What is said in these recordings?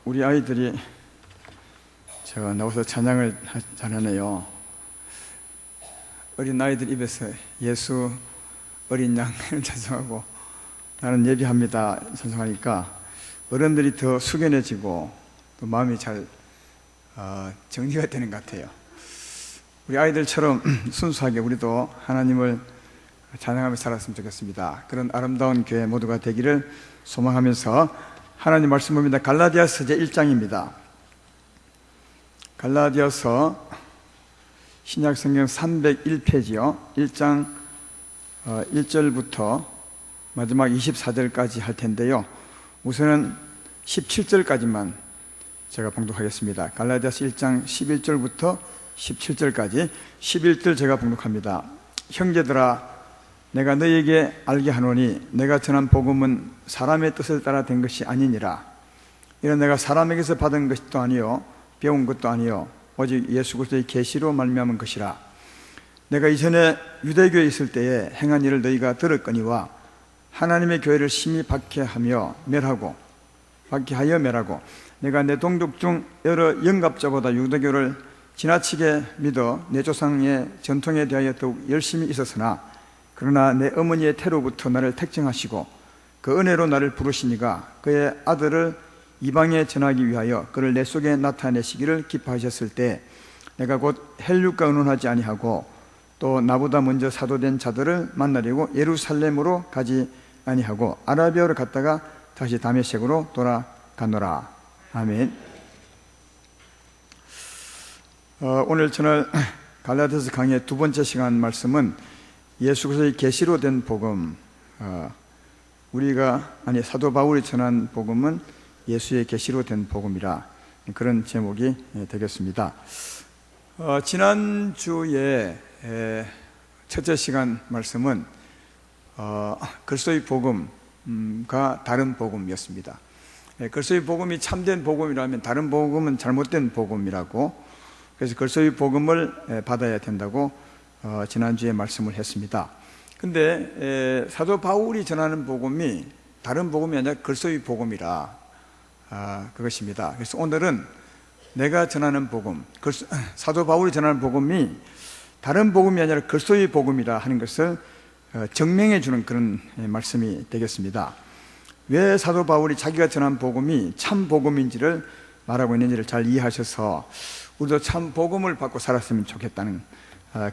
우리 아이들이 제가 나와서 찬양을 잘하네요. 어린 아이들 입에서 예수 어린 양을 찬송하고 나는 예비합니다 찬송하니까 어른들이 더 숙연해지고 또 마음이 잘 정리가 되는 것 같아요. 우리 아이들처럼 순수하게 우리도 하나님을 찬양하며 살았으면 좋겠습니다. 그런 아름다운 교회 모두가 되기를 소망하면서 하나님 말씀 봅니다. 갈라디아서 제1장입니다. 갈라디아서 신약성경 301페이지요 1장 1절부터 마지막 24절까지 할 텐데요, 우선은 17절까지만 제가 봉독하겠습니다. 갈라디아서 1장 11절부터 17절까지 11절 제가 봉독합니다. 형제들아, 내가 너희에게 알게 하노니 내가 전한 복음은 사람의 뜻을 따라 된 것이 아니니라. 이는 내가 사람에게서 받은 것도 아니요 배운 것도 아니요 오직 예수 그리스도의 계시로 말미암은 것이라. 내가 이전에 유대교에 있을 때에 행한 일을 너희가 들었거니와 하나님의 교회를 심히 박해하여 멸하고 내가 내 동족 중 여러 영갑자보다 유대교를 지나치게 믿어 내 조상의 전통에 대하여 더욱 열심히 있었으나 그러나 내 어머니의 태로부터 나를 택정하시고 그 은혜로 나를 부르시니가 그의 아들을 이방에 전하기 위하여 그를 내 속에 나타내시기를 기뻐하셨을 때 내가 곧 헬육과 의논하지 아니하고 또 나보다 먼저 사도된 자들을 만나려고 예루살렘으로 가지 아니하고 아라비아로 갔다가 다시 다메섹으로 돌아가노라. 아멘. 오늘 저는 갈라디아서 강의의 두 번째 시간 말씀은 예수 그리스도의 계시로 된 복음, 사도 바울이 전한 복음은 예수의 계시로 된 복음이라, 그런 제목이 되겠습니다. 지난주에 첫째 시간 말씀은 그리스도의 복음과 다른 복음이었습니다. 그리스도의 복음이 참된 복음이라면 다른 복음은 잘못된 복음이라고, 그래서 그리스도의 복음을 받아야 된다고 지난주에 말씀을 했습니다. 근데 사도 바울이 전하는 복음이 다른 복음이 아니라 그리스도의 복음이라 그것입니다. 그래서 오늘은 내가 전하는 복음, 사도 바울이 전하는 복음이 다른 복음이 아니라 그리스도의 복음이라 하는 것을 증명해 주는 그런 말씀이 되겠습니다. 왜 사도 바울이 자기가 전한 복음이 참 복음인지를 말하고 있는지를 잘 이해하셔서 우리도 참 복음을 받고 살았으면 좋겠다는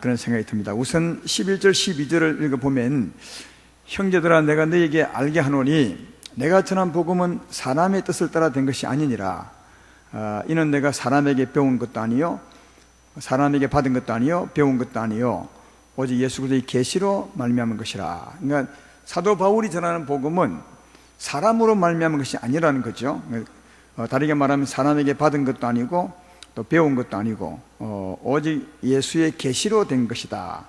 그런 생각이 듭니다. 우선 11절 12절을 읽어보면 형제들아, 내가 너희에게 알게 하노니 내가 전한 복음은 사람의 뜻을 따라 된 것이 아니니라. 이는 내가 사람에게 배운 것도 아니요 사람에게 받은 것도 아니요 배운 것도 아니요 오직 예수 그리스도의 계시로 말미암은 것이라. 그러니까 사도 바울이 전하는 복음은 사람으로 말미암은 것이 아니라는 거죠. 다르게 말하면 사람에게 받은 것도 아니고 또 배운 것도 아니고 오직 예수의 계시로 된 것이다,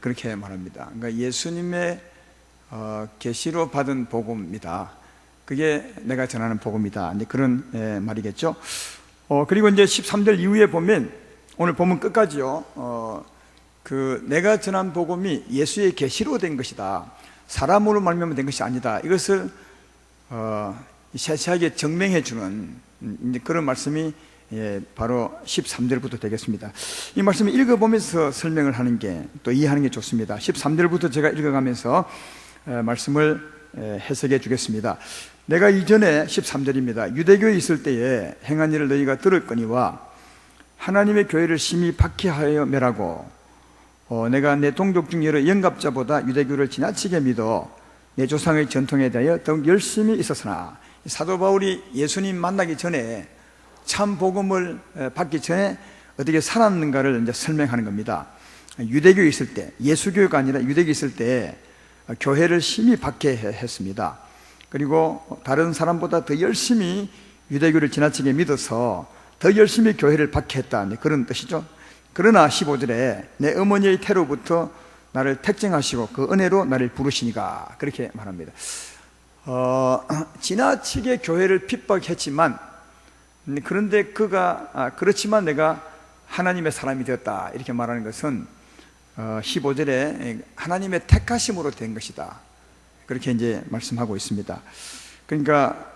그렇게 말합니다. 그러니까 예수님의 계시로 받은 복음이다. 그게 내가 전하는 복음이다, 그런 말이겠죠. 그리고 이제 13절 이후에 보면 오늘 본문 끝까지요, 내가 전한 복음이 예수의 계시로 된 것이다, 사람으로 말미암아 된 것이 아니다, 이것을 세세하게 증명해 주는 그런 말씀이 바로 13절부터 되겠습니다. 이 말씀을 읽어보면서 설명을 하는 게 또 이해하는 게 좋습니다. 13절부터 제가 읽어가면서 말씀을 해석해 주겠습니다. 내가 이전에 13절입니다. 유대교에 있을 때에 행한 일을 너희가 들었거니와 하나님의 교회를 심히 박해하여 멸하고 내가 내 동족 중 여러 영갑자보다 유대교를 지나치게 믿어 내 조상의 전통에 대하여 더욱 열심히 있었으나, 사도 바울이 예수님 만나기 전에 참 복음을 받기 전에 어떻게 살았는가를 이제 설명하는 겁니다. 유대교에 있을 때, 예수교가 아니라 유대교에 있을 때 교회를 심히 박해했습니다. 그리고 다른 사람보다 더 열심히 유대교를 지나치게 믿어서 더 열심히 교회를 박해했다, 그런 뜻이죠. 그러나 15절에 내 어머니의 태로부터 나를 택정하시고 그 은혜로 나를 부르시니가, 그렇게 말합니다. 지나치게 교회를 핍박했지만, 그런데 그렇지만 내가 하나님의 사람이 되었다, 이렇게 말하는 것은 15절에 하나님의 택하심으로 된 것이다, 그렇게 이제 말씀하고 있습니다. 그러니까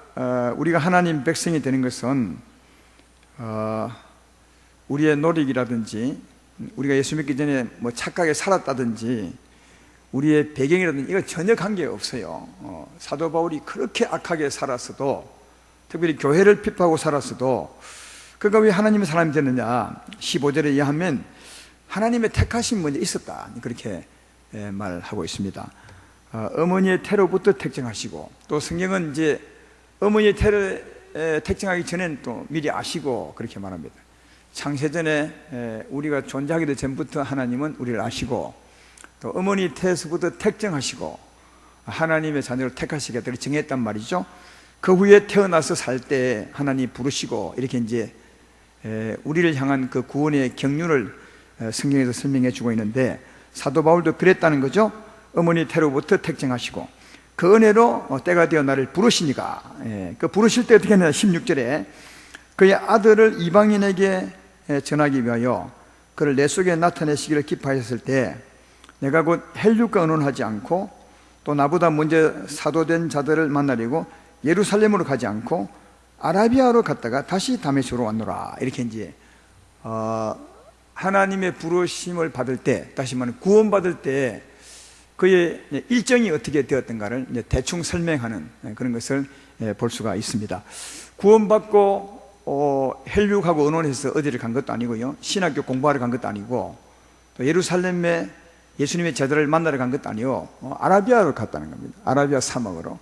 우리가 하나님 백성이 되는 것은 우리의 노력이라든지 우리가 예수 믿기 전에 뭐 착하게 살았다든지 우리의 배경이라든지 이거 전혀 관계가 없어요. 사도 바울이 그렇게 악하게 살았어도, 특별히 교회를 핍하고 살았어도 그가 왜 하나님의 사람이 되느냐, 15절에 의하면 하나님의 택하신 먼저 있었다, 그렇게 말하고 있습니다. 어머니의 태로부터 택정하시고, 또 성경은 이제 어머니의 태를 택정하기 전에는 또 미리 아시고 그렇게 말합니다. 창세전에 우리가 존재하기도 전부터 하나님은 우리를 아시고, 또 어머니 태에서부터 택정하시고 하나님의 자녀를 택하시겠다고 정했단 말이죠. 그 후에 태어나서 살 때 하나님 부르시고, 이렇게 이제 우리를 향한 그 구원의 경륜을 성경에서 설명해 주고 있는데, 사도 바울도 그랬다는 거죠. 어머니 태로부터 택정하시고 그 은혜로 때가 되어 나를 부르시니까, 그 부르실 때 어떻게 했냐, 16절에 그의 아들을 이방인에게 전하기 위하여 그를 내 속에 나타내시기를 기뻐하셨을 때 내가 곧 헬륙과 의논하지 않고 또 나보다 먼저 사도된 자들을 만나려고 예루살렘으로 가지 않고 아라비아로 갔다가 다시 다메섹으로 왔노라. 이렇게 이제 하나님의 부르심을 받을 때, 다시 말하면 구원받을 때 그의 일정이 어떻게 되었던가를 대충 설명하는 그런 것을 볼 수가 있습니다. 구원받고 헬륙하고 의논해서 어디를 간 것도 아니고요, 신학교 공부하러 간 것도 아니고, 또 예루살렘에 예수님의 제자를 만나러 간 것도 아니고 아라비아로 갔다는 겁니다. 아라비아 사막으로.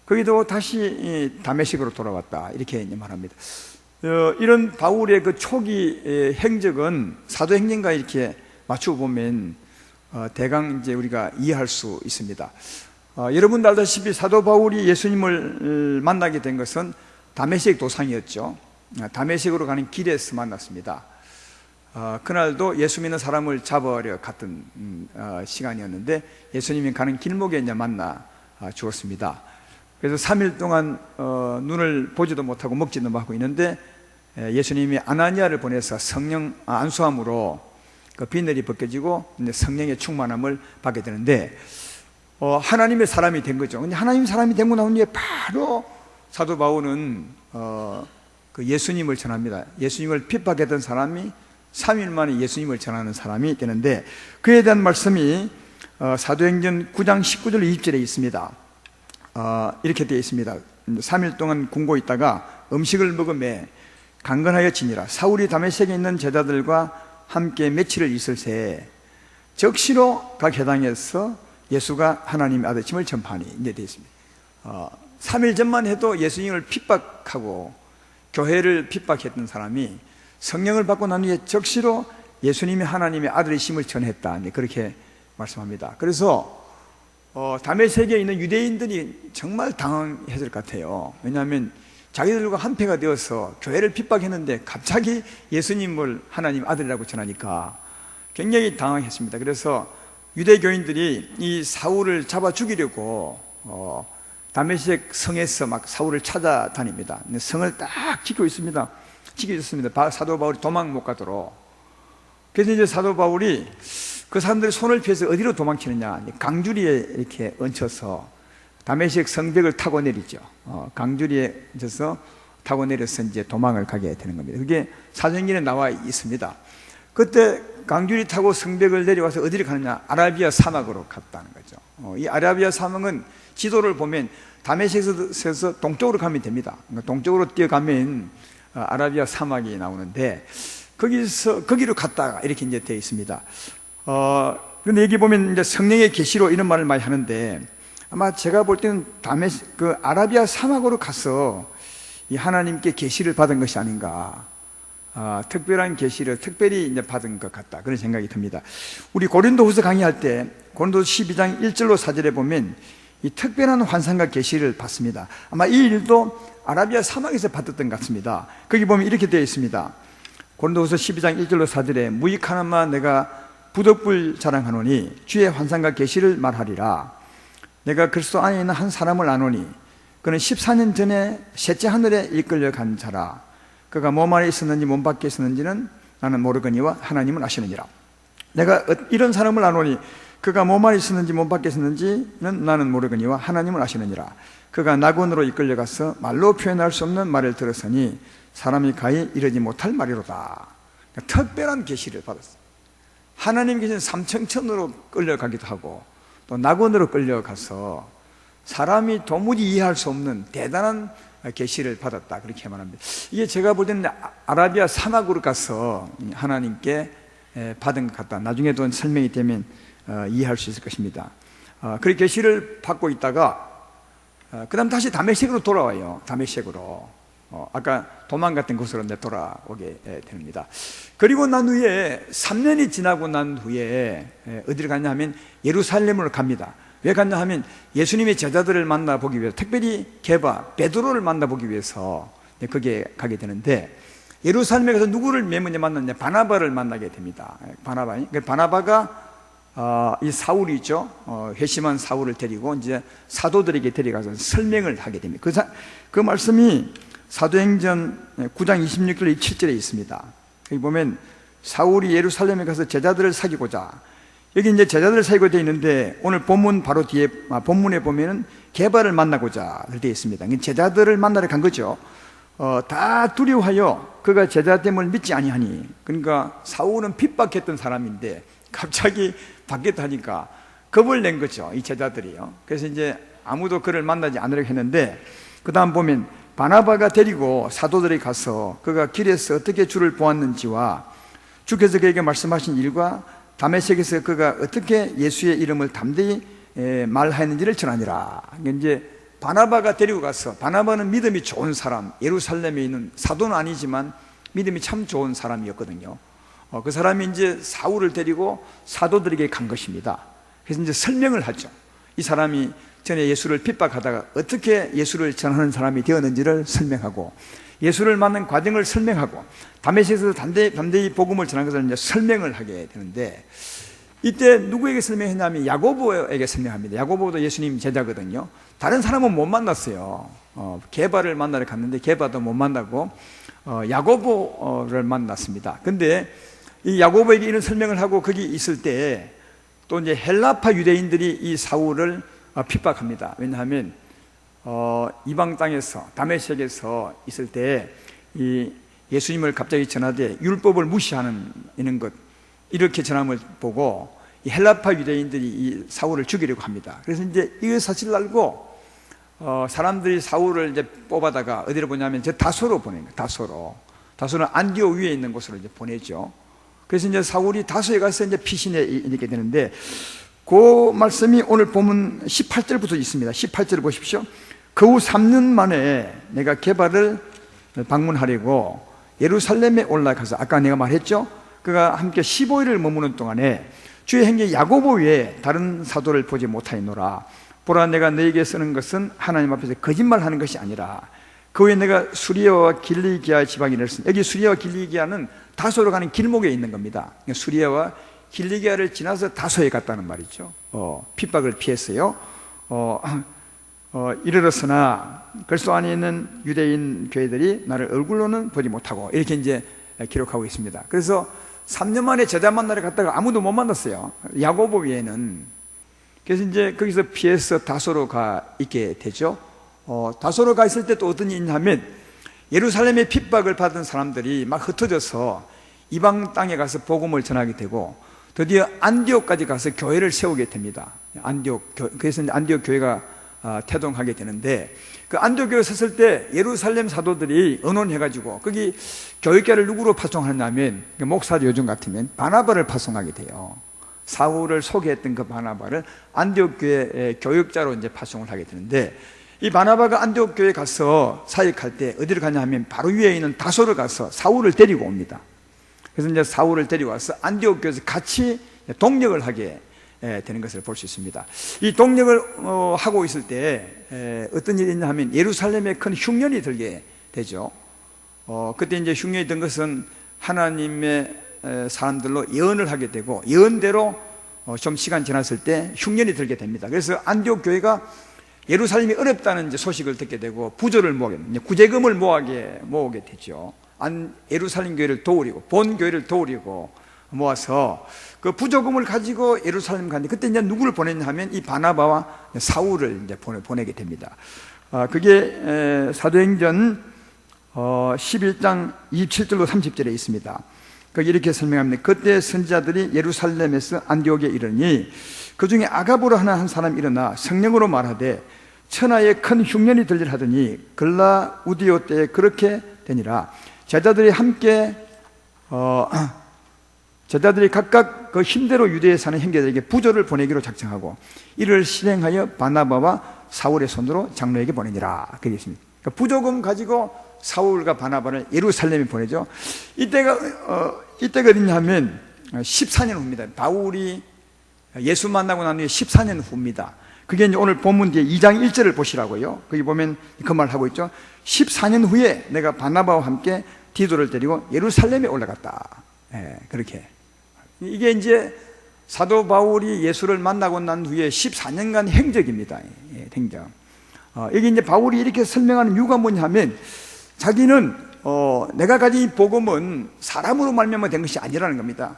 거기도 다시 다메섹으로 돌아왔다, 이렇게 말합니다. 이런 바울의 그 초기 행적은 사도행전과 이렇게 맞추어 보면 대강 이제 우리가 이해할 수 있습니다. 여러분도 알다시피 사도 바울이 예수님을 만나게 된 것은 다메섹 도상이었죠. 다메섹으로 가는 길에서 만났습니다. 그날도 예수 믿는 사람을 잡으려 갔던 시간이었는데 예수님이 가는 길목에 이제 만나 주었습니다. 그래서 3일 동안 눈을 보지도 못하고 먹지도 못하고 있는데 예수님이 아나니아를 보내서 성령 안수함으로 그 비늘이 벗겨지고 성령의 충만함을 받게 되는데 하나님의 사람이 된 거죠. 근데 하나님의 사람이 되고 나온 뒤에 바로 사도 바울은 그 예수님을 전합니다. 예수님을 핍박했던 사람이 3일 만에 예수님을 전하는 사람이 되는데, 그에 대한 말씀이 사도행전 9장 19절 20절에 있습니다. 이렇게 되어 있습니다. 3일 동안 굶고 있다가 음식을 먹음에 강건하여 지니라. 사울이 다메섹에 있는 제자들과 함께 며칠을 있을 새에 적시로 각 회당에서 예수가 하나님의 아들임을 전파하니, 이제 되어 있습니다. 3일 전만 해도 예수님을 핍박하고 교회를 핍박했던 사람이 성령을 받고 난 후에 적시로 예수님이 하나님의 아들이심을 전했다, 그렇게 말씀합니다. 그래서 다메섹에 있는 유대인들이 정말 당황했을 것 같아요. 왜냐하면 자기들과 한패가 되어서 교회를 핍박했는데 갑자기 예수님을 하나님 아들이라고 전하니까 굉장히 당황했습니다. 그래서 유대교인들이 이 사울을 잡아 죽이려고 다메섹 성에서 막 사울을 찾아다닙니다. 성을 딱 지키고 있습니다. 지켜줬습니다. 사도 바울이 도망 못 가도록. 그래서 이제 사도 바울이 그 사람들이 손을 피해서 어디로 도망치느냐, 강주리에 이렇게 얹혀서 다메섹 성벽을 타고 내리죠. 강주리에 얹혀서 타고 내려서 이제 도망을 가게 되는 겁니다. 그게 사도행전에 나와 있습니다. 그때 강주리 타고 성벽을 내려와서 어디를 가느냐, 아라비아 사막으로 갔다는 거죠. 이 아라비아 사막은 지도를 보면 다메섹에서 동쪽으로 가면 됩니다. 동쪽으로 뛰어가면 아라비아 사막이 나오는데 거기로 갔다가 이렇게 이제 되어 있습니다. 근데 여기 보면 이제 성령의 계시로 이런 말을 많이 하는데, 아마 제가 볼 때는 그 아라비아 사막으로 가서 이 하나님께 계시를 받은 것이 아닌가, 특별한 계시를 특별히 이제 받은 것 같다, 그런 생각이 듭니다. 우리 고린도후서 강의할 때 고린도서 12장 1절로 4절에 보면 이 특별한 환상과 계시를 받습니다. 아마 이 일도 아라비아 사막에서 받았던 것 같습니다. 거기 보면 이렇게 되어 있습니다. 고린도후서 12장 1절로 4절에 무익하나마 내가 부덕불 자랑하노니 주의 환상과 계시를 말하리라. 내가 그리스도 안에 있는 한 사람을 아노니 그는 14년 전에 셋째 하늘에 이끌려 간 자라. 그가 몸 안에 있었는지 몸 밖에 있었는지는 나는 모르거니와 하나님은 아시느니라. 내가 이런 사람을 아노니 그가 몸 안에 있었는지 몸 밖에 있었는지는 나는 모르거니와 하나님은 아시느니라. 그가 낙원으로 이끌려가서 말로 표현할 수 없는 말을 들었으니 사람이 가히 이르지 못할 말이로다. 그러니까 특별한 계시를 받았어요. 하나님 계신 삼청천으로 끌려가기도 하고 또 낙원으로 끌려가서 사람이 도무지 이해할 수 없는 대단한 계시를 받았다, 그렇게 말합니다. 이게 제가 볼 때는 아라비아 사막으로 가서 하나님께 받은 것 같다. 나중에도 설명이 되면 이해할 수 있을 것입니다. 그렇게 계시를 받고 있다가 그 다음 다시 다메섹으로 돌아와요. 다메섹으로 아까 도망갔던 곳으로 돌아오게 됩니다. 그리고 난 후에 3년이 지나고 난 후에 어디를 갔냐 하면 예루살렘으로 갑니다. 왜 갔냐 하면 예수님의 제자들을 만나보기 위해서, 특별히 게바, 베드로를 만나보기 위해서 거기에 가게 되는데, 예루살렘에 가서 누구를 맨 먼저 만났냐? 바나바를 만나게 됩니다. 바나바가 이 사울이죠. 회심한 사울을 데리고 이제 사도들에게 데려가서 설명을 하게 됩니다. 그 말씀이 사도행전 9장 26절 27절에 있습니다. 여기 보면 사울이 예루살렘에 가서 제자들을 사귀고자, 여기 이제 제자들을 사귀고 되어 있는데 오늘 본문 바로 뒤에 본문에 보면은 게바를 만나고자 되어 있습니다. 제자들을 만나러 간 거죠. 다 두려워하여 그가 제자됨을 믿지 아니하니, 그러니까 사울은 핍박했던 사람인데 갑자기 받겠다 하니까 겁을 낸 거죠, 이 제자들이요. 그래서 이제 아무도 그를 만나지 않으려고 했는데, 그 다음 보면 바나바가 데리고 사도들이 가서 그가 길에서 어떻게 주를 보았는지와 주께서 그에게 말씀하신 일과 다메섹에서 그가 어떻게 예수의 이름을 담대히 말하였는지를 전하니라. 이제 바나바가 데리고 가서, 바나바는 믿음이 좋은 사람, 예루살렘에 있는 사도는 아니지만 믿음이 참 좋은 사람이었거든요. 그 사람이 이제 사울을 데리고 사도들에게 간 것입니다. 그래서 이제 설명을 하죠. 이 사람이 전에 예수를 핍박하다가 어떻게 예수를 전하는 사람이 되었는지를 설명하고, 예수를 만난 과정을 설명하고, 다메섹에서 담대히 복음을 전한 것을 이제 설명을 하게 되는데, 이때 누구에게 설명했냐면 야고보에게 설명합니다. 야고보도 예수님 제자거든요. 다른 사람은 못 만났어요. 게바를 만나러 갔는데 게바도 못 만나고 야고보를 만났습니다. 근데 이 야고보에게 이런 설명을 하고 거기 있을 때 또 이제 헬라파 유대인들이 이 사울을 핍박합니다. 왜냐하면 이방 땅에서, 다메섹에서 있을 때 이 예수님을 갑자기 전하되 율법을 무시하는 이런 것, 이렇게 전함을 보고 이 헬라파 유대인들이 이 사울을 죽이려고 합니다. 그래서 이제 이 사실을 알고 사람들이 사울을 이제 뽑아다가 어디로 보냐면 저 다소로 보낸 거예요. 다소는 안디옥 위에 있는 곳으로 이제 보내죠. 그래서 이제 사울이 다소에 가서 이제 피신해 있게 되는데, 그 말씀이 오늘 보면 18절부터 있습니다. 18절을 보십시오. 그 후 3년 만에 내가 게바를 방문하려고 예루살렘에 올라가서, 아까 내가 말했죠, 그가 함께 15일을 머무는 동안에 주의 행제 야고보 외에 다른 사도를 보지 못하였노라. 보라, 내가 너에게 쓰는 것은 하나님 앞에서 거짓말하는 것이 아니라 그 후에 내가 수리아와 길리기아 지방에 이르렀으니, 여기 수리아와 길리기아는 다소로 가는 길목에 있는 겁니다. 수리아와 길리기아를 지나서 다소에 갔다는 말이죠. 핍박을 피했어요. 이르렀으나 글소 안에 있는 유대인 교회들이 나를 얼굴로는 보지 못하고, 이렇게 이제 기록하고 있습니다. 그래서 3년 만에 제자 만나러 갔다가 아무도 못 만났어요, 야고보 외에는. 그래서 이제 거기서 피해서 다소로 가 있게 되죠. 다소로 가 있을 때 또 어떤 일이 있냐면, 예루살렘의 핍박을 받은 사람들이 막 흩어져서 이방 땅에 가서 복음을 전하게 되고, 드디어 안디옥까지 가서 교회를 세우게 됩니다. 그래서 안디옥 교회가 태동하게 되는데, 그 안디옥 교회 섰을 때 예루살렘 사도들이 의논해가지고 거기 교육자를 누구로 파송하냐면, 목사들 요즘 같으면 바나바를 파송하게 돼요. 사울을 소개했던 그 바나바를 안디옥 교회 교육자로 이제 파송을 하게 되는데, 이 바나바가 안디옥 교회에 가서 사역할 때 어디를 가냐 하면 바로 위에 있는 다소를 가서 사울을 데리고 옵니다. 그래서 이제 사울을 데리고 와서 안디옥 교회에서 같이 동력을 하게 되는 것을 볼 수 있습니다. 이 동력을 하고 있을 때 어떤 일이 있냐 하면 예루살렘에 큰 흉년이 들게 되죠. 그때 이제 흉년이 든 것은 하나님의 사람들로 예언을 하게 되고, 예언대로 좀 시간 지났을 때 흉년이 들게 됩니다. 그래서 안디옥 교회가 예루살렘이 어렵다는 이제 소식을 듣게 되고 부조를 모으게, 구제금을 모으게 되죠. 예루살렘 교회를 도우려고, 본 교회를 도우려고 모아서 그 부조금을 가지고 예루살렘 갔는데, 그때 이제 누구를 보냈냐 하면 이 바나바와 사울을 이제 보내게 됩니다. 그게 사도행전 11장 27절로 30절에 있습니다. 거기 이렇게 설명합니다. 그때 선지자들이 예루살렘에서 안디옥에 이르니 그 중에 아가보라 하는 한 사람이 일어나 성령으로 말하되 천하에 큰 흉년이 들리라 하더니 글라우디오 때에 그렇게 되니라. 제자들이 각각 그 힘대로 유대에 사는 형제들에게 부조를 보내기로 작정하고 이를 실행하여 바나바와 사울의 손으로 장로에게 보내니라. 그게 있습니다. 그러니까 부조금 가지고 사울과 바나바를 예루살렘에 보내죠. 이때가 어디냐 하면 14년 후입니다. 바울이 예수 만나고 난 후에 14년 후입니다. 그게 이제 오늘 본문 뒤에 2장 1절을 보시라고요. 거기 보면 그 말 하고 있죠. 14년 후에 내가 바나바와 함께 디도를 데리고 예루살렘에 올라갔다. 그렇게. 이게 이제 사도 바울이 예수를 만나고 난 후에 14년간 행적입니다. 행적. 여기 이제 바울이 이렇게 설명하는 이유가 뭐냐 하면 자기는 내가 가진 이 복음은 사람으로 말미암아 된 것이 아니라는 겁니다.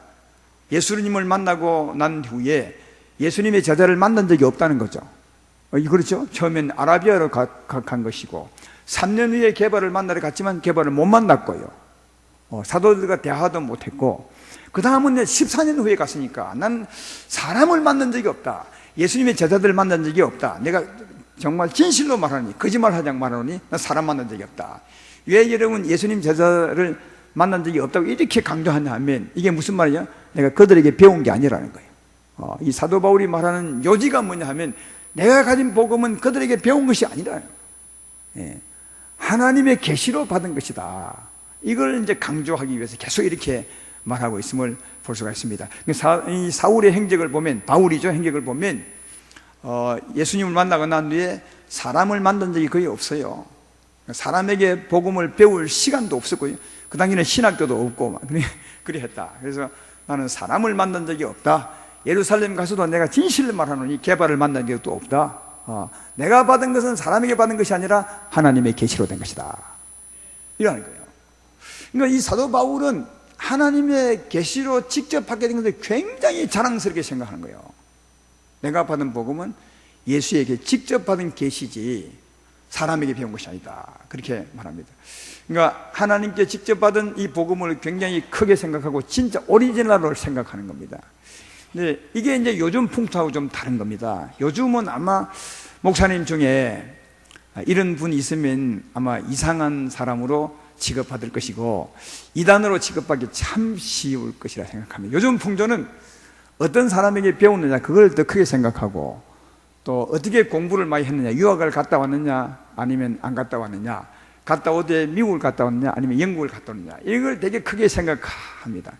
예수님을 만나고 난 후에 예수님의 제자를 만난 적이 없다는 거죠. 그렇죠? 처음엔 아라비아로 간 것이고 3년 후에 게바를 만나러 갔지만 게바를 못 만났고요. 사도들과 대화도 못했고 그 다음은 14년 후에 갔으니까 난 사람을 만난 적이 없다. 예수님의 제자들을 만난 적이 없다. 내가 정말 진실로 말하니 거짓말하지 말하니 난 사람 만난 적이 없다. 왜 여러분 예수님 제자를 만난 적이 없다고 이렇게 강조하냐 하면 이게 무슨 말이냐? 내가 그들에게 배운 게 아니라는 거예요. 이 사도 바울이 말하는 요지가 뭐냐 하면 내가 가진 복음은 그들에게 배운 것이 아니라 하나님의 계시로 받은 것이다. 이걸 이제 강조하기 위해서 계속 이렇게 말하고 있음을 볼 수가 있습니다. 이 사울의 행적을 보면, 바울이죠, 행적을 보면 예수님을 만나고 난 뒤에 사람을 만난 적이 거의 없어요. 사람에게 복음을 배울 시간도 없었고요. 그 당시에는 신학교도 없고 그래 했다. 그래서 나는 사람을 만난 적이 없다. 예루살렘 가서도 내가 진실을 말하노니 게바를 만난 적도 없다. 내가 받은 것은 사람에게 받은 것이 아니라 하나님의 계시로 된 것이다. 이러는 거예요. 그러니까 이 사도 바울은 하나님의 계시로 직접 받게 된 것을 굉장히 자랑스럽게 생각하는 거예요. 내가 받은 복음은 예수에게 직접 받은 계시지 사람에게 배운 것이 아니다. 그렇게 말합니다. 그러니까 하나님께 직접 받은 이 복음을 굉장히 크게 생각하고 진짜 오리지널을 생각하는 겁니다. 근데 이게 이제 요즘 풍토하고 좀 다른 겁니다. 요즘은 아마 목사님 중에 이런 분이 있으면 아마 이상한 사람으로 취급받을 것이고 이단으로 취급받기 참 쉬울 것이라 생각합니다. 요즘 풍조는 어떤 사람에게 배웠느냐 그걸 더 크게 생각하고 또 어떻게 공부를 많이 했느냐, 유학을 갔다 왔느냐 아니면 안 갔다 왔느냐, 갔다 오되 미국을 갔다 왔느냐 아니면 영국을 갔다 왔느냐, 이걸 되게 크게 생각합니다.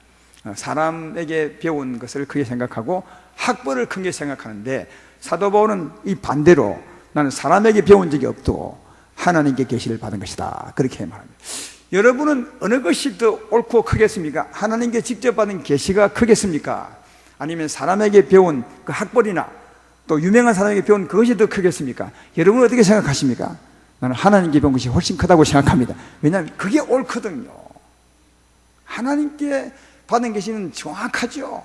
사람에게 배운 것을 크게 생각하고 학벌을 크게 생각하는데 사도 바울은 이 반대로 나는 사람에게 배운 적이 없고 하나님께 계시를 받은 것이다. 그렇게 말합니다. 여러분은 어느 것이 더 옳고 크겠습니까? 하나님께 직접 받은 계시가 크겠습니까? 아니면 사람에게 배운 그 학벌이나 또 유명한 사람에게 배운 그것이 더 크겠습니까? 여러분은 어떻게 생각하십니까? 나는 하나님께 배운 것이 훨씬 크다고 생각합니다. 왜냐하면 그게 옳거든요. 하나님께 받은 계시는 정확하죠.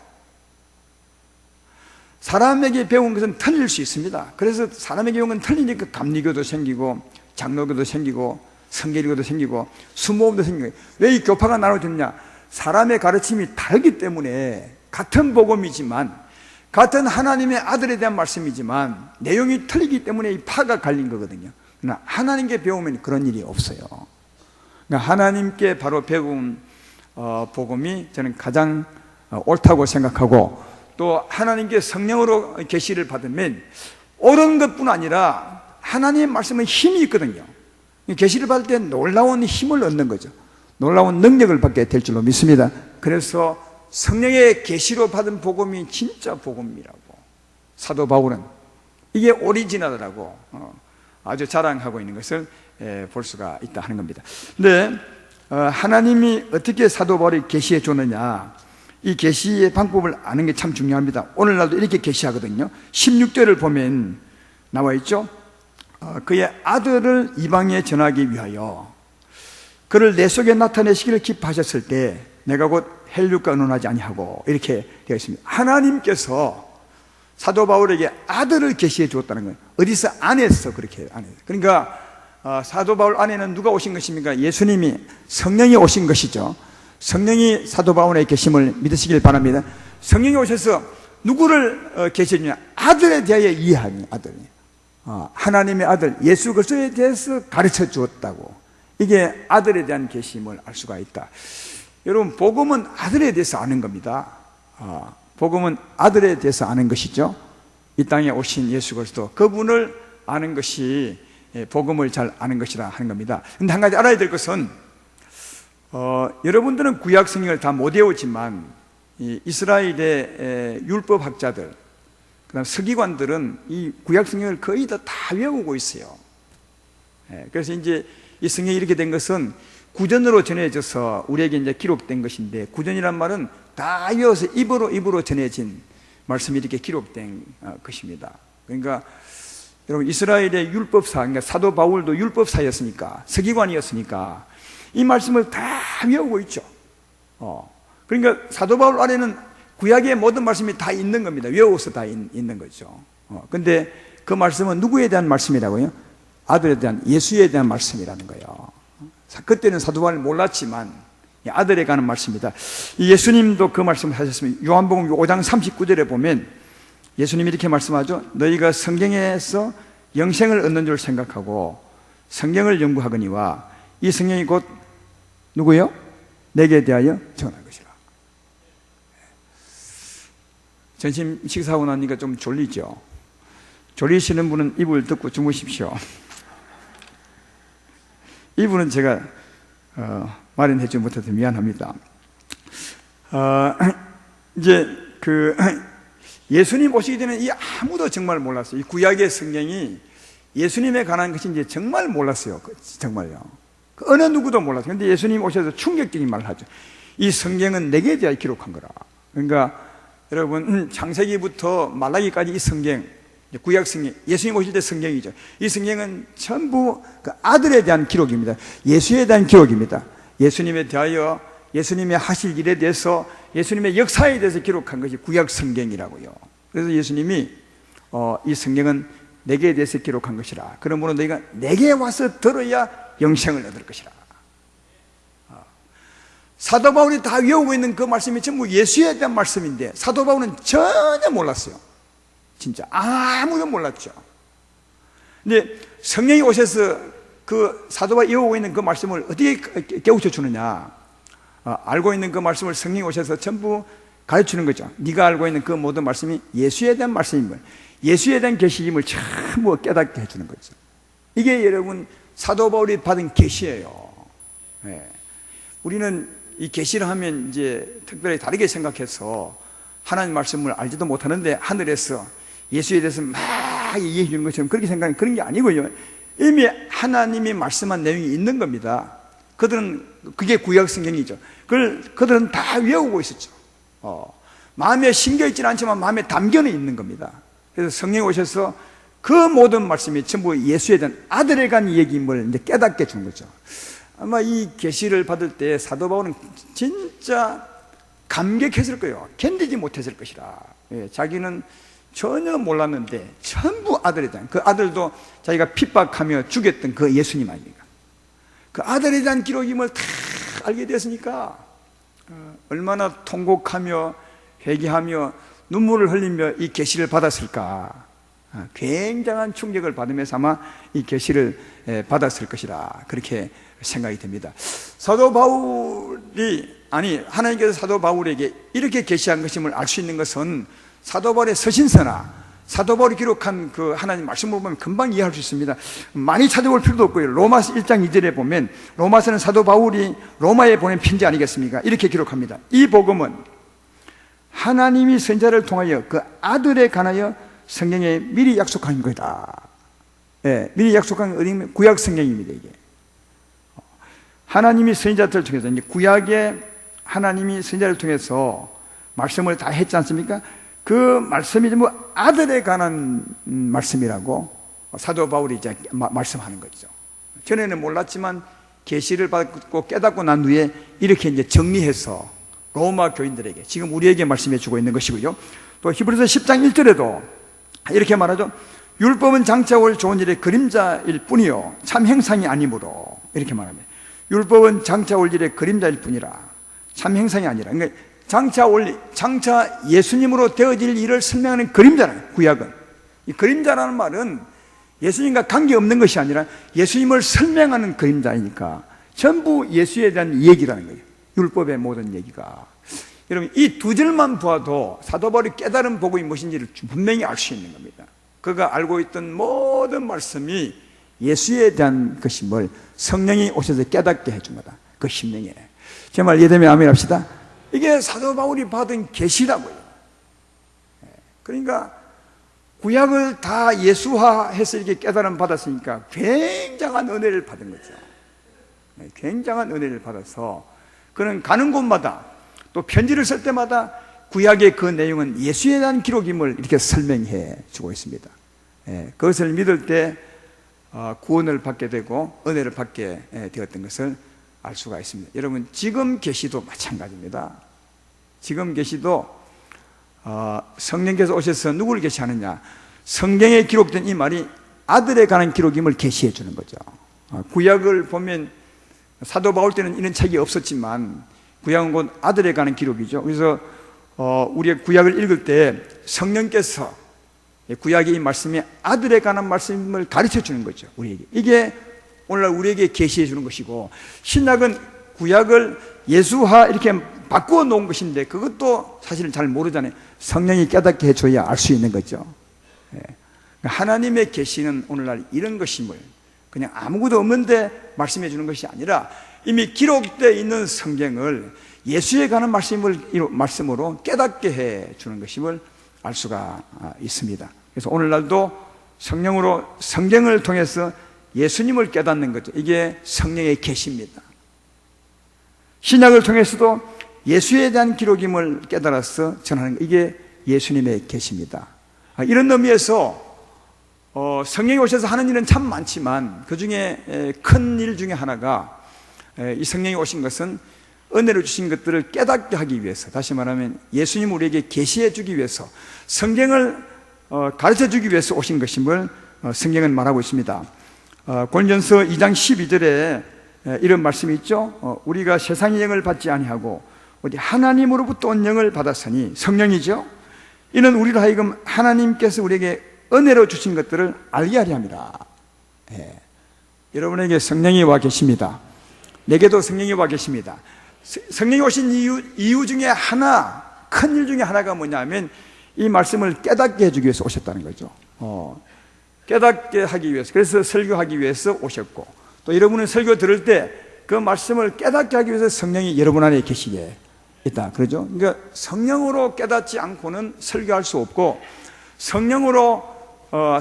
사람에게 배운 것은 틀릴 수 있습니다. 그래서 사람에게 배운 건 틀리니까 감리교도 생기고 장로교도 생기고 성결교도 생기고 수모음도 생기고. 왜 이 교파가 나눠졌냐? 사람의 가르침이 다르기 때문에 같은 복음이지만 같은 하나님의 아들에 대한 말씀이지만 내용이 틀리기 때문에 이 파가 갈린 거거든요. 그러나 하나님께 배우면 그런 일이 없어요. 그러니까 하나님께 바로 배운 복음이 저는 가장 옳다고 생각하고 또 하나님께 성령으로 계시를 받으면 옳은 것뿐 아니라 하나님의 말씀은 힘이 있거든요. 계시를 받을 때 놀라운 힘을 얻는 거죠. 놀라운 능력을 받게 될 줄로 믿습니다. 그래서 성령의 계시로 받은 복음이 진짜 복음이라고 사도 바울은 이게 오리지널이라고 아주 자랑하고 있는 것을 볼 수가 있다 하는 겁니다. 근데 하나님이 어떻게 사도 바울이 계시해 줬느냐, 이 계시의 방법을 아는 게 참 중요합니다. 오늘날도 이렇게 계시하거든요. 16절을 보면 나와 있죠. 그의 아들을 이방에 전하기 위하여 그를 내 속에 나타내시기를 기뻐하셨을 때 내가 곧 헬륙과 의논하지 아니하고, 이렇게 되어 있습니다. 하나님께서 사도 바울에게 아들을 계시해 주었다는 거예요. 어디서? 안에서 그렇게 해요. 안에서. 그러니까 사도 바울 안에는 누가 오신 것입니까? 예수님이, 성령이 오신 것이죠. 성령이 사도 바울에 계심을 믿으시길 바랍니다. 성령이 오셔서 누구를 계시느냐? 아들에 대하여 이해하니, 아들. 하나님의 아들 예수 그리스도에 대해서 가르쳐 주었다고. 이게 아들에 대한 계심을 알 수가 있다. 여러분, 복음은 아들에 대해서 아는 겁니다. 복음은 아들에 대해서 아는 것이죠. 이 땅에 오신 예수 그리스도, 그분을 아는 것이 복음을 잘 아는 것이라 하는 겁니다. 그런데 한 가지 알아야 될 것은 여러분들은 구약 성경을 다 못 외우지만 이스라엘의 율법학자들, 그다음 서기관들은 이 구약 성경을 거의 다 외우고 있어요. 그래서 이제 이 성경이 이렇게 된 것은 구전으로 전해져서 우리에게 이제 기록된 것인데, 구전이란 말은 다 외워서 입으로 전해진 말씀이 이렇게 기록된 것입니다. 그러니까 여러분, 이스라엘의 율법사, 그러니까 사도 바울도 율법사였으니까, 서기관이었으니까 이 말씀을 다 외우고 있죠. 그러니까 사도 바울 안에는 구약의 모든 말씀이 다 있는 겁니다. 외워서 다 있는 거죠. 근데 그 말씀은 누구에 대한 말씀이라고요? 아들에 대한, 예수에 대한 말씀이라는 거예요. 그때는 사도 바울을 몰랐지만 아들에 가는 말씀입니다. 예수님도 그 말씀을 하셨습니다. 요한복음 5장 39절에 보면 예수님이 이렇게 말씀하죠. 너희가 성경에서 영생을 얻는 줄 생각하고 성경을 연구하거니와 이 성경이 곧 누구요? 내게 대하여 전할 것이라. 점심 식사하고 나니까 좀 졸리죠. 졸리시는 분은 이불 덮고 주무십시오. 이분은 제가 마련해주지 못해서 미안합니다. 이제 예수님 오시기 전에 이 아무도 정말 몰랐어요. 이 구약의 성경이 예수님에 관한 것이 이제 정말 몰랐어요. 정말요. 어느 누구도 몰랐어요. 근데 예수님 오셔서 충격적인 말을 하죠. 이 성경은 내게 대하여 기록한 거라. 그러니까 여러분, 창세기부터 말라기까지 이 성경, 구약 성경, 예수님 오실 때 성경이죠. 이 성경은 전부 그 아들에 대한 기록입니다. 예수에 대한 기록입니다. 예수님에 대하여, 예수님의 하실 일에 대해서, 예수님의 역사에 대해서 기록한 것이 구약 성경이라고요. 그래서 예수님이 이 성경은 내게 대해서 기록한 것이라. 그러므로 너희가 내게 와서 들어야 영생을 얻을 것이라. 사도 바울이 다 외우고 있는 그 말씀이 전부 예수에 대한 말씀인데 사도 바울은 전혀 몰랐어요. 진짜 아무도 몰랐죠. 근데 성령이 오셔서 그 사도가 외우고 있는 그 말씀을 어떻게 깨우쳐 주느냐? 알고 있는 그 말씀을 성령이 오셔서 전부 가르치는 거죠. 네가 알고 있는 그 모든 말씀이 예수에 대한 말씀임을, 예수에 대한 계시임을 전부 깨닫게 해주는 거죠. 이게 여러분 사도 바울이 받은 계시예요. 네. 우리는 이 계시를 하면 이제 특별히 다르게 생각해서 하나님 말씀을 알지도 못하는데 하늘에서 예수에 대해서 막 얘기해 주는 것처럼 그렇게 생각하는 그런 게 아니고요. 이미 하나님이 말씀한 내용이 있는 겁니다. 그들은 그게 구약 성경이죠. 그들은 다 외우고 있었죠. 마음에 심겨 있지는 않지만 마음에 담겨는 있는 겁니다. 그래서 성령이 오셔서 그 모든 말씀이 전부 예수에 대한 아들에 관한 얘기임을 이제 깨닫게 준 거죠. 아마 이 계시를 받을 때 사도 바울은 진짜 감격했을 거예요. 견디지 못했을 것이라. 자기는 전혀 몰랐는데 전부 아들에 대한, 그 아들도 자기가 핍박하며 죽였던 그 예수님 아닙니까? 그 아들에 대한 기록임을 다 알게 되었으니까 얼마나 통곡하며 회개하며 눈물을 흘리며 이 계시를 받았을까. 굉장한 충격을 받으면서 아마 이 계시를 받았을 것이라 그렇게 생각이 됩니다. 사도 바울이, 하나님께서 사도 바울에게 이렇게 계시한 것임을 알 수 있는 것은 사도 바울의 서신서나 사도 바울이 기록한 그 하나님 말씀을 보면 금방 이해할 수 있습니다. 많이 찾아볼 필요도 없고요. 로마서 1장 2절에 보면, 로마서는 사도 바울이 로마에 보낸 편지 아니겠습니까? 이렇게 기록합니다. 이 복음은 하나님이 선자를 통하여 그 아들에 관하여 성경에 미리 약속한 거다. 미리 약속한 어디면 구약 성경입니다. 이게 하나님이 선자들을 통해서, 이제 구약의 하나님이 선자를 통해서 말씀을 다 했지 않습니까? 그 말씀이 전부 아들에 관한 말씀이라고 사도 바울이 이제 말씀하는 거죠. 전에는 몰랐지만 계시를 받고 깨닫고 난 후에 이렇게 이제 정리해서 로마 교인들에게 지금 우리에게 말씀해 주고 있는 것이고요. 또 히브리서 10장 1절에도 이렇게 말하죠. 율법은 장차 올 좋은 일의 그림자일 뿐이요 참 행상이 아니므로, 이렇게 말합니다. 율법은 장차 올 일의 그림자일 뿐이라 참 행상이 아니라. 그러니까 장차 예수님으로 되어질 일을 설명하는 그림자라는, 구약은. 이 그림자라는 말은 예수님과 관계없는 것이 아니라 예수님을 설명하는 그림자이니까 전부 예수에 대한 얘기라는 거예요. 율법의 모든 얘기가. 여러분, 이 두 절만 보아도 사도 바울이 깨달은 복음이 무엇인지를 분명히 알 수 있는 겁니다. 그가 알고 있던 모든 말씀이 예수에 대한 것임을 성령이 오셔서 깨닫게 해준 거다. 그 심령에. 제 말 이해되면 아멘 합시다. 이게 사도 바울이 받은 계시라고요. 그러니까 구약을 다 예수화해서 이렇게 깨달음 받았으니까 굉장한 은혜를 받은 거죠. 굉장한 은혜를 받아서 그는 가는 곳마다 또 편지를 쓸 때마다 구약의 그 내용은 예수에 대한 기록임을 이렇게 설명해 주고 있습니다. 그것을 믿을 때 구원을 받게 되고 은혜를 받게 되었던 것을 알 수가 있습니다. 여러분, 지금 계시도 마찬가지입니다. 지금 계시도 성령께서 오셔서 누구를 계시하느냐, 성경에 기록된 이 말이 아들에 관한 기록임을 계시해 주는 거죠. 구약을 보면 사도 바울 때는 이런 책이 없었지만 구약은 곧 아들에 관한 기록이죠. 그래서 우리가 구약을 읽을 때 성령께서 구약의 이 말씀이 아들에 관한 말씀을 가르쳐 주는 거죠, 우리에게. 이게 오늘날 우리에게 계시해 주는 것이고, 신약은 구약을 예수화 이렇게 바꾸어 놓은 것인데 그것도 사실은 잘 모르잖아요. 성령이 깨닫게 해줘야 알 수 있는 거죠. 하나님의 계시는 오늘날 이런 것임을 그냥 아무것도 없는데 말씀해 주는 것이 아니라 이미 기록되어 있는 성경을 예수에 관한 말씀으로 깨닫게 해 주는 것임을 알 수가 있습니다. 그래서 오늘날도 성령으로 성경을 통해서 예수님을 깨닫는 거죠. 이게 성령의 계시입니다. 신약을 통해서도 예수에 대한 기록임을 깨달아서 전하는 것, 이게 예수님의 계시입니다. 이런 의미에서 성령이 오셔서 하는 일은 참 많지만 그 중에 큰 일 중에 하나가, 이 성령이 오신 것은 은혜로 주신 것들을 깨닫게 하기 위해서, 다시 말하면 예수님 우리에게 계시해 주기 위해서, 성경을 가르쳐 주기 위해서 오신 것임을 성경은 말하고 있습니다. 고린도전서 2장 12절에 이런 말씀이 있죠. 우리가 세상의 영을 받지 아니하고 우리 하나님으로부터 온 영을 받았으니, 성령이죠. 이는 우리로 하여금 하나님께서 우리에게 은혜로 주신 것들을 알게 하려 함이라. 여러분에게 성령이 와 계십니다. 내게도 성령이 와 계십니다. 성령이 오신 이유 중에 하나, 큰 일 중에 하나가 뭐냐면 이 말씀을 깨닫게 해주기 위해서 오셨다는 거죠. 깨닫게 하기 위해서, 그래서 설교하기 위해서 오셨고, 또 여러분은 설교 들을 때 그 말씀을 깨닫게 하기 위해서 성령이 여러분 안에 계시게 있다, 그러죠? 그러니까 성령으로 깨닫지 않고는 설교할 수 없고, 성령으로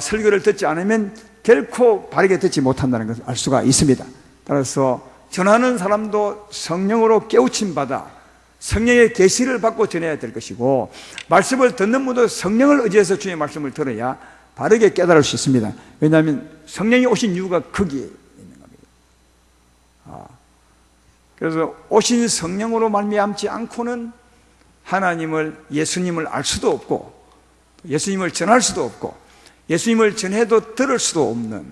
설교를 듣지 않으면 결코 바르게 듣지 못한다는 것을 알 수가 있습니다. 따라서 전하는 사람도 성령으로 깨우침 받아 성령의 계시를 받고 전해야 될 것이고, 말씀을 듣는 분도 성령을 의지해서 주의 말씀을 들어야 바르게 깨달을 수 있습니다. 왜냐하면 성령이 오신 이유가 거기에 있는 겁니다. 그래서 오신 성령으로 말미암지 않고는 하나님을, 예수님을 알 수도 없고, 예수님을 전할 수도 없고, 예수님을 전해도 들을 수도 없는,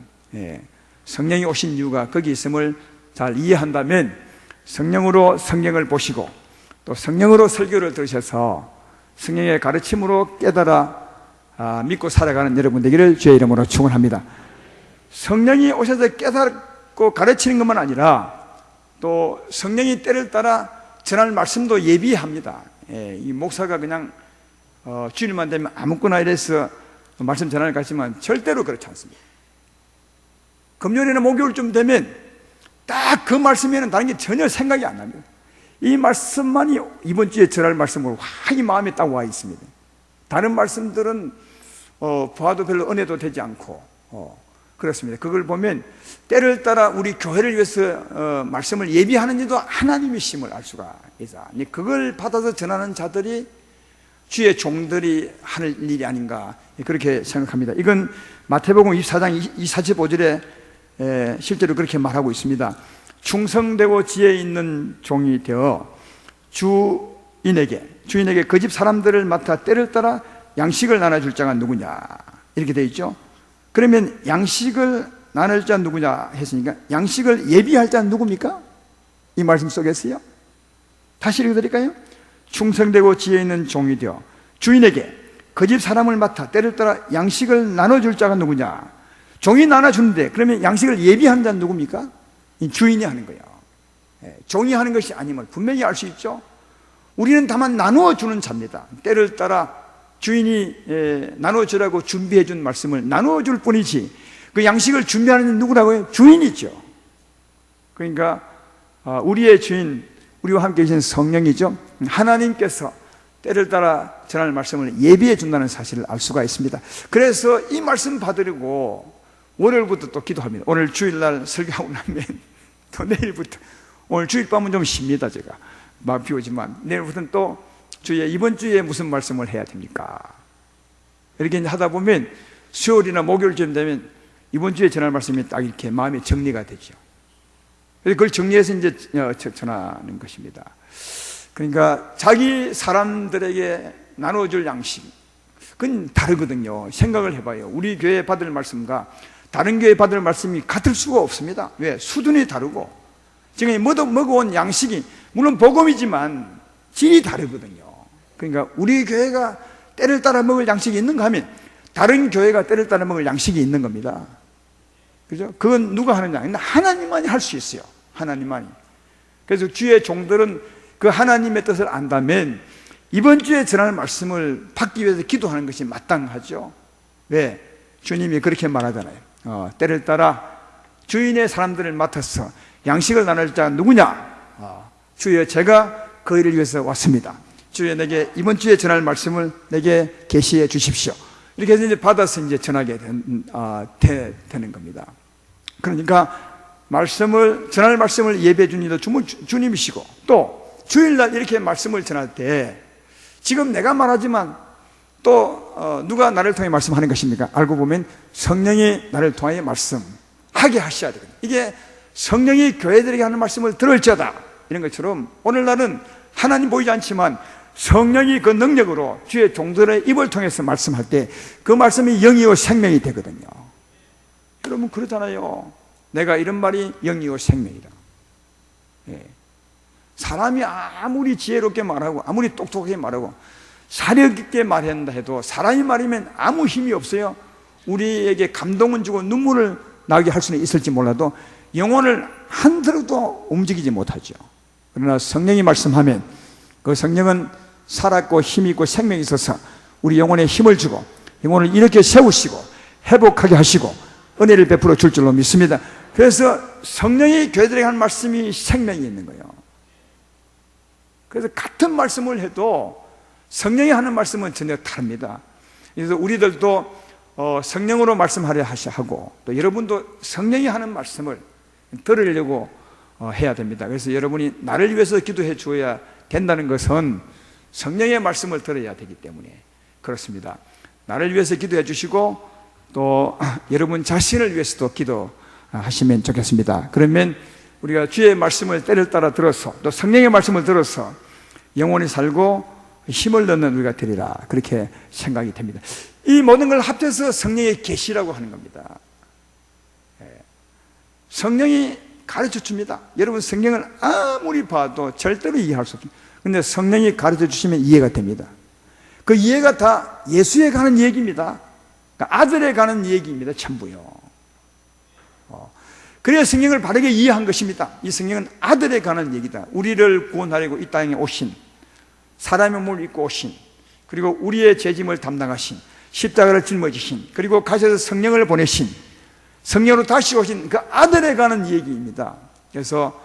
성령이 오신 이유가 거기 있음을 잘 이해한다면 성령으로 성경을 보시고 또 성령으로 설교를 들으셔서 성령의 가르침으로 깨달아 믿고 살아가는 여러분 되기를 주의 이름으로 축원합니다. 성령이 오셔서 깨닫고 가르치는 것만 아니라 또 성령이 때를 따라 전할 말씀도 예비합니다. 이 목사가 그냥 주일만 되면 아무거나 이래서 말씀 전하는 것 같지만 절대로 그렇지 않습니다. 금요일이나 목요일쯤 되면 딱 그 말씀에는 다른 게 전혀 생각이 안 납니다. 이 말씀만이 이번 주에 전할 말씀으로 확히 마음에 딱 와 있습니다. 다른 말씀들은 보아도 별로 은혜도 되지 않고 그렇습니다. 그걸 보면 때를 따라 우리 교회를 위해서 말씀을 예비하는 이도 하나님이심을 알 수가 있어. 그걸 받아서 전하는 자들이 주의 종들이 하는 일이 아닌가, 그렇게 생각합니다. 이건 마태복음 24장 45절에 실제로 그렇게 말하고 있습니다. 충성되고 지혜 있는 종이 되어 주인에게 그 집 사람들을 맡아 때를 따라 양식을 나눠줄 자가 누구냐, 이렇게 되어 있죠. 그러면 양식을 나눌 자는 누구냐 했으니까 양식을 예비할 자는 누굽니까? 이 말씀 속에서요. 다시 읽어드릴까요? 충성되고 지혜 있는 종이 되어 주인에게 그 집 사람을 맡아 때를 따라 양식을 나눠줄 자가 누구냐? 종이 나눠주는데 그러면 양식을 예비하는 자는 누굽니까? 이 주인이 하는 거예요. 종이 하는 것이 아님을 분명히 알 수 있죠. 우리는 다만 나누어주는 자입니다. 때를 따라 주인이 나눠주라고 준비해 준 말씀을 나누어줄 뿐이지 그 양식을 준비하는 자는 누구라고요? 주인이죠. 그러니까 우리의 주인, 우리와 함께 계신 성령이죠. 하나님께서 때를 따라 전할 말씀을 예비해 준다는 사실을 알 수가 있습니다. 그래서 이 말씀 받으려고 월요일부터 또 기도합니다. 오늘 주일날 설교하고 나면 또 내일부터, 오늘 주일 밤은 좀 쉽니다. 제가 막 비오지만 내일부터는 또 이번 주에 무슨 말씀을 해야 됩니까? 이렇게 하다 보면 수요일이나 목요일쯤 되면 이번 주에 전할 말씀이 딱 이렇게 마음에 정리가 되죠. 그래서 그걸 정리해서 이제 전하는 것입니다. 그러니까 자기 사람들에게 나눠줄 양식, 그건 다르거든요. 생각을 해봐요. 우리 교회 받을 말씀과 다른 교회 받을 말씀이 같을 수가 없습니다. 왜? 수준이 다르고 지금 먹어온 양식이 물론 복음이지만 질이 다르거든요. 그러니까 우리 교회가 때를 따라 먹을 양식이 있는가 하면 다른 교회가 때를 따라 먹을 양식이 있는 겁니다. 그죠? 그건 누가 하느냐? 하나님만이 할 수 있어요. 하나님만이. 그래서 주의 종들은 그 하나님의 뜻을 안다면 이번 주에 전할 말씀을 받기 위해서 기도하는 것이 마땅하죠. 왜? 주님이 그렇게 말하잖아요. 때를 따라 주인의 사람들을 맡아서 양식을 나눌 자가 누구냐? 주여, 제가 그 일을 위해서 왔습니다. 주여, 내게 이번 주에 전할 말씀을 내게 계시해 주십시오. 이렇게 해서 이제 받아서 이제 전하게 되는 겁니다. 그러니까 전할 말씀을 예배해 준 이도 주님이시고 또 주일날 이렇게 말씀을 전할 때 지금 내가 말하지만 또 누가 나를 통해 말씀하는 것입니까? 알고 보면 성령이 나를 통해 말씀하게 하셔야 되거든요. 이게 성령이 교회들에게 하는 말씀을 들을지어다 이런 것처럼 오늘날은 하나님 보이지 않지만 성령이 그 능력으로 주의 종들의 입을 통해서 말씀할 때 그 말씀이 영이요 생명이 되거든요. 여러분 그러잖아요. 내가 이런 말이 영이요 생명이다. 사람이 아무리 지혜롭게 말하고 아무리 똑똑하게 말하고 사력 있게 말한다 해도 사람이 말이면 아무 힘이 없어요. 우리에게 감동은 주고 눈물을 나게 할 수는 있을지 몰라도 영혼을 한 들어도 움직이지 못하죠. 그러나 성령이 말씀하면 그 성령은 살았고 힘이 있고 생명이 있어서 우리 영혼에 힘을 주고 영혼을 이렇게 세우시고 회복하게 하시고 은혜를 베풀어 줄 줄로 믿습니다. 그래서 성령이 교회들에게 하는 말씀이 생명이 있는 거예요. 그래서 같은 말씀을 해도 성령이 하는 말씀은 전혀 다릅니다. 그래서 우리들도 성령으로 말씀하려 하고 또 여러분도 성령이 하는 말씀을 들으려고 해야 됩니다. 그래서 여러분이 나를 위해서 기도해 주어야 된다는 것은 성령의 말씀을 들어야 되기 때문에 그렇습니다. 나를 위해서 기도해 주시고 또 여러분 자신을 위해서도 기도하시면 좋겠습니다. 그러면 우리가 주의 말씀을 때를 따라 들어서 또 성령의 말씀을 들어서 영원히 살고 힘을 넣는 우리가 되리라 그렇게 생각이 됩니다. 이 모든 걸 합쳐서 성령의 계시라고 하는 겁니다. 성령이 가르쳐 줍니다. 여러분 성경을 아무리 봐도 절대로 이해할 수 없습니다. 그런데 성령이 가르쳐 주시면 이해가 됩니다. 그 이해가 다 예수에 가는 얘기입니다. 그러니까 아들에 가는 얘기입니다. 전부요. 그래야 성경을 바르게 이해한 것입니다. 이 성경은 아들에 관한 얘기다. 우리를 구원하려고 이 땅에 오신, 사람의 몸을 입고 오신, 그리고 우리의 죄짐을 담당하신, 십자가를 짊어지신, 그리고 가셔서 성령을 보내신, 성령으로 다시 오신 그 아들에 관한 얘기입니다. 그래서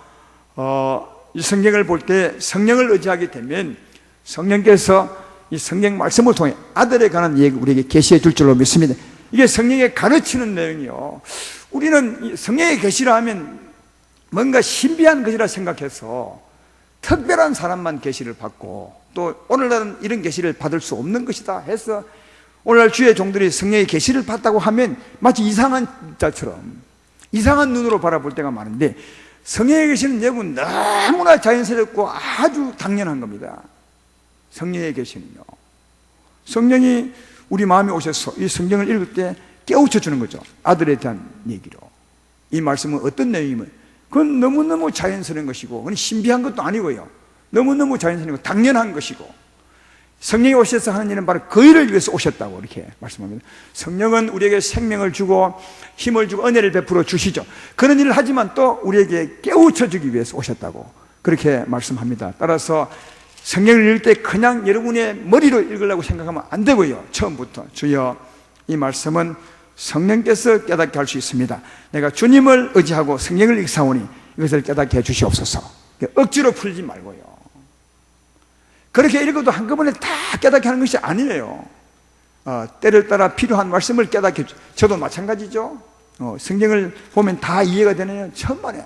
이 성경을 볼 때 성령을 의지하게 되면 성령께서 이 성경 말씀을 통해 아들에 관한 얘기 우리에게 계시해 줄 줄로 믿습니다. 이게 성령의 가르치는 내용이요. 우리는 성령의 계시라 하면 뭔가 신비한 것이라 생각해서 특별한 사람만 계시를 받고 또 오늘날은 이런 계시를 받을 수 없는 것이다 해서 오늘날 주의 종들이 성령의 계시를 받다고 하면 마치 이상한 자처럼 이상한 눈으로 바라볼 때가 많은데 성령의 계시는 여러분 너무나 자연스럽고 아주 당연한 겁니다. 성령의 계시는요. 성령이 우리 마음에 오셔서 이 성경을 읽을 때 깨우쳐 주는 거죠. 아들에 대한 얘기로. 이 말씀은 어떤 내용이면 그건 너무너무 자연스러운 것이고 그건 신비한 것도 아니고요. 너무너무 자연스러운 것이고 당연한 것이고 성령이 오셔서 하는 일은 바로 그 일을 위해서 오셨다고 이렇게 말씀합니다. 성령은 우리에게 생명을 주고 힘을 주고 은혜를 베풀어 주시죠. 그런 일을 하지만 또 우리에게 깨우쳐 주기 위해서 오셨다고 그렇게 말씀합니다. 따라서 성경을 읽을 때 그냥 여러분의 머리로 읽으려고 생각하면 안 되고요. 처음부터 주여 이 말씀은 성령께서 깨닫게 할 수 있습니다. 내가 주님을 의지하고 성령을 읽사오니 이것을 깨닫게 해 주시옵소서. 억지로 풀지 말고요. 그렇게 읽어도 한꺼번에 다 깨닫게 하는 것이 아니에요. 때를 따라 필요한 말씀을 깨닫게 해주죠. 저도 마찬가지죠. 성경을 보면 다 이해가 되느냐? 천만에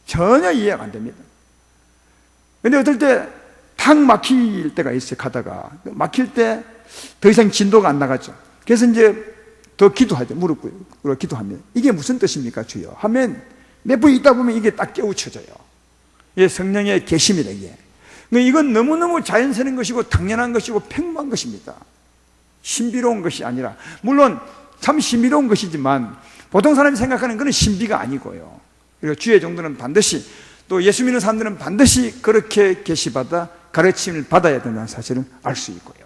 전혀 이해가 안 됩니다. 근데 어떨 때 탁 막힐 때가 있어요. 가다가 막힐 때 더 이상 진도가 안 나가죠. 그래서 이제 더 기도하죠. 무릎 꿇어 기도합니다. 이게 무슨 뜻입니까 주여? 하면 몇 분 있다 보면 이게 딱 깨우쳐져요. 이게 성령의 계심이다. 이게 이건 너무너무 자연스러운 것이고 당연한 것이고 평범한 것입니다. 신비로운 것이 아니라, 물론 참 신비로운 것이지만 보통 사람이 생각하는 것은 신비가 아니고요. 그리고 주의 종들은 반드시, 또 예수 믿는 사람들은 반드시 그렇게 계시받아 가르침을 받아야 된다는 사실을 알 수 있고요.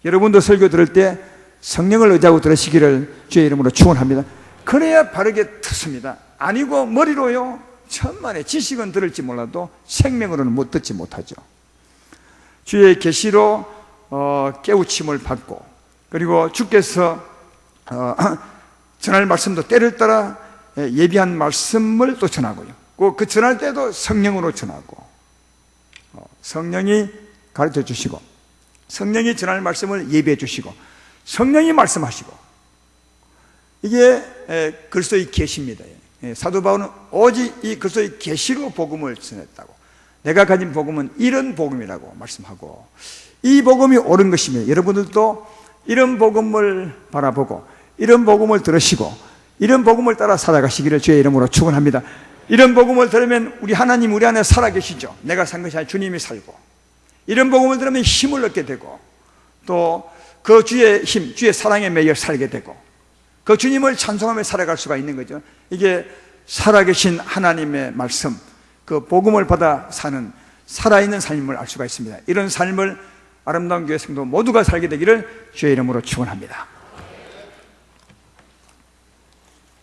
여러분도 설교 들을 때 성령을 의지하고 들으시기를 주의 이름으로 축원합니다. 그래야 바르게 듣습니다. 아니고 머리로요, 천만에 지식은 들을지 몰라도 생명으로는 못 듣지 못하죠. 주의 계시로 깨우침을 받고, 그리고 주께서 전할 말씀도 때를 따라 예비한 말씀을 또 전하고요. 그 전할 때도 성령으로 전하고, 성령이 가르쳐 주시고, 성령이 전할 말씀을 예비해 주시고, 성령이 말씀하시고, 이게 그리스도의 계시입니다. 사도 바울은 오직 이 그리스도의 계시로 복음을 전했다고, 내가 가진 복음은 이런 복음이라고 말씀하고, 이 복음이 옳은 것이며 여러분들도 이런 복음을 바라보고 이런 복음을 들으시고 이런 복음을 따라 살아가시기를 주의 이름으로 축원합니다. 이런 복음을 들으면 우리 하나님 우리 안에 살아계시죠. 내가 산 것이 아니라 주님이 살고, 이런 복음을 들으면 힘을 얻게 되고, 또 그 주의 힘, 주의 사랑에 매여 살게 되고, 그 주님을 찬송하며 살아갈 수가 있는 거죠. 이게 살아계신 하나님의 말씀, 그 복음을 받아 사는 살아있는 삶을 알 수가 있습니다. 이런 삶을 아름다운 교회 성도 모두가 살게 되기를 주의 이름으로 축원합니다.